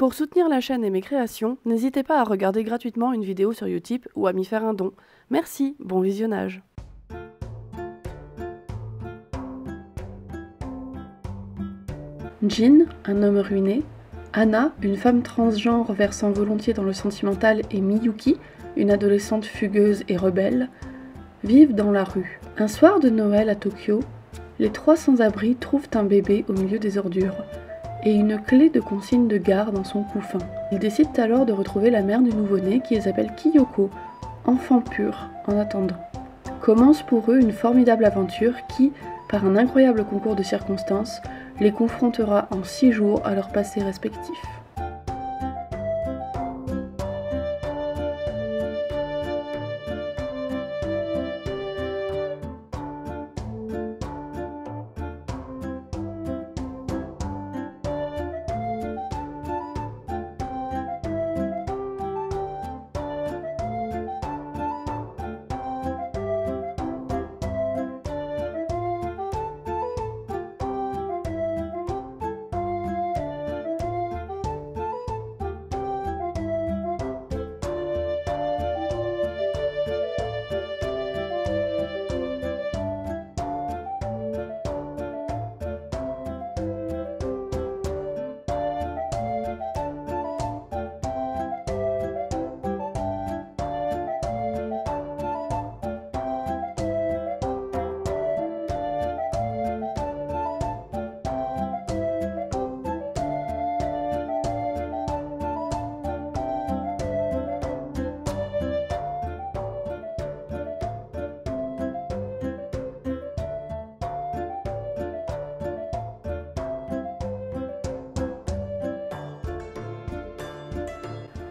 Pour soutenir la chaîne et mes créations, n'hésitez pas à regarder gratuitement une vidéo sur Utip ou à m'y faire un don. Merci, bon visionnage. Jin, un homme ruiné, Anna, une femme transgenre versant volontiers dans le sentimental, et Miyuki, une adolescente fugueuse et rebelle, vivent dans la rue. Un soir de Noël à Tokyo, les trois sans-abri trouvent un bébé au milieu des ordures et une clé de consigne de gare dans son couffin. Ils décident alors de retrouver la mère du nouveau-né qui les appelle Kyoko, enfant pur, en attendant. Commence pour eux une formidable aventure qui, par un incroyable concours de circonstances, les confrontera en 6 jours à leur passé respectif.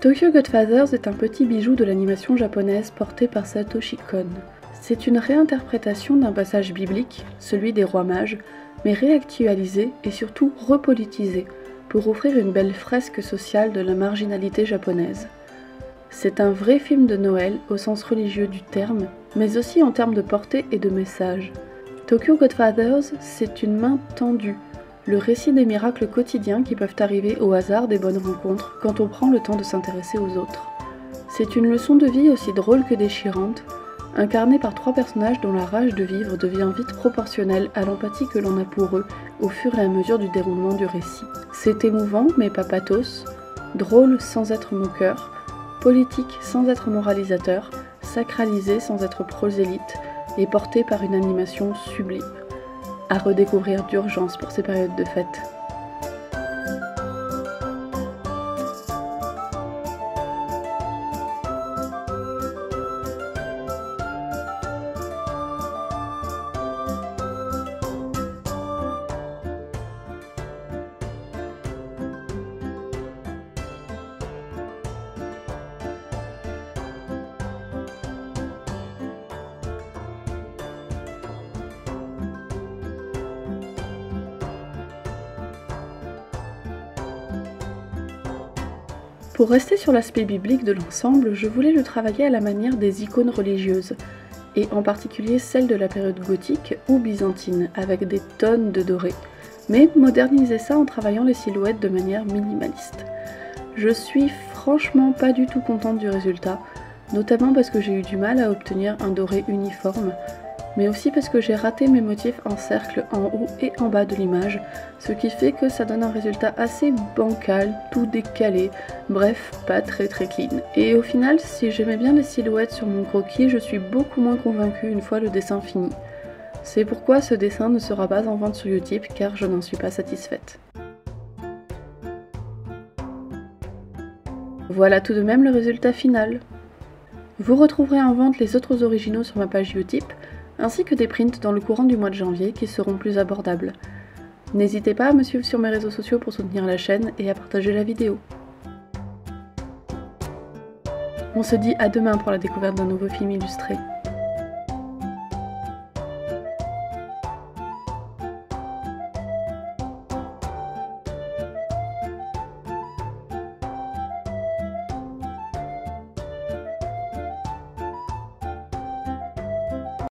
Tokyo Godfathers est un petit bijou de l'animation japonaise porté par Satoshi Kon. C'est une réinterprétation d'un passage biblique, celui des rois mages, mais réactualisé et surtout repolitisé, pour offrir une belle fresque sociale de la marginalité japonaise. C'est un vrai film de Noël au sens religieux du terme, mais aussi en termes de portée et de message. Tokyo Godfathers, c'est une main tendue, le récit des miracles quotidiens qui peuvent arriver au hasard des bonnes rencontres quand on prend le temps de s'intéresser aux autres. C'est une leçon de vie aussi drôle que déchirante, incarnée par 3 personnages dont la rage de vivre devient vite proportionnelle à l'empathie que l'on a pour eux au fur et à mesure du déroulement du récit. C'est émouvant mais pas pathos, drôle sans être moqueur, politique sans être moralisateur, sacralisé sans être prosélyte et porté par une animation sublime. À redécouvrir d'urgence pour ces périodes de fête. Pour rester sur l'aspect biblique de l'ensemble, je voulais le travailler à la manière des icônes religieuses, et en particulier celles de la période gothique ou byzantine, avec des tonnes de doré, mais moderniser ça en travaillant les silhouettes de manière minimaliste. Je suis franchement pas du tout contente du résultat, notamment parce que j'ai eu du mal à obtenir un doré uniforme, mais aussi parce que j'ai raté mes motifs en cercle en haut et en bas de l'image, ce qui fait que ça donne un résultat assez bancal, tout décalé, bref, pas très clean. Et au final, si j'aimais bien les silhouettes sur mon croquis, je suis beaucoup moins convaincue une fois le dessin fini. C'est pourquoi ce dessin ne sera pas en vente sur Utip, car je n'en suis pas satisfaite. Voilà tout de même le résultat final. Vous retrouverez en vente les autres originaux sur ma page Utip, ainsi que des prints dans le courant du mois de janvier qui seront plus abordables. N'hésitez pas à me suivre sur mes réseaux sociaux pour soutenir la chaîne et à partager la vidéo. On se dit à demain pour la découverte d'un nouveau film illustré.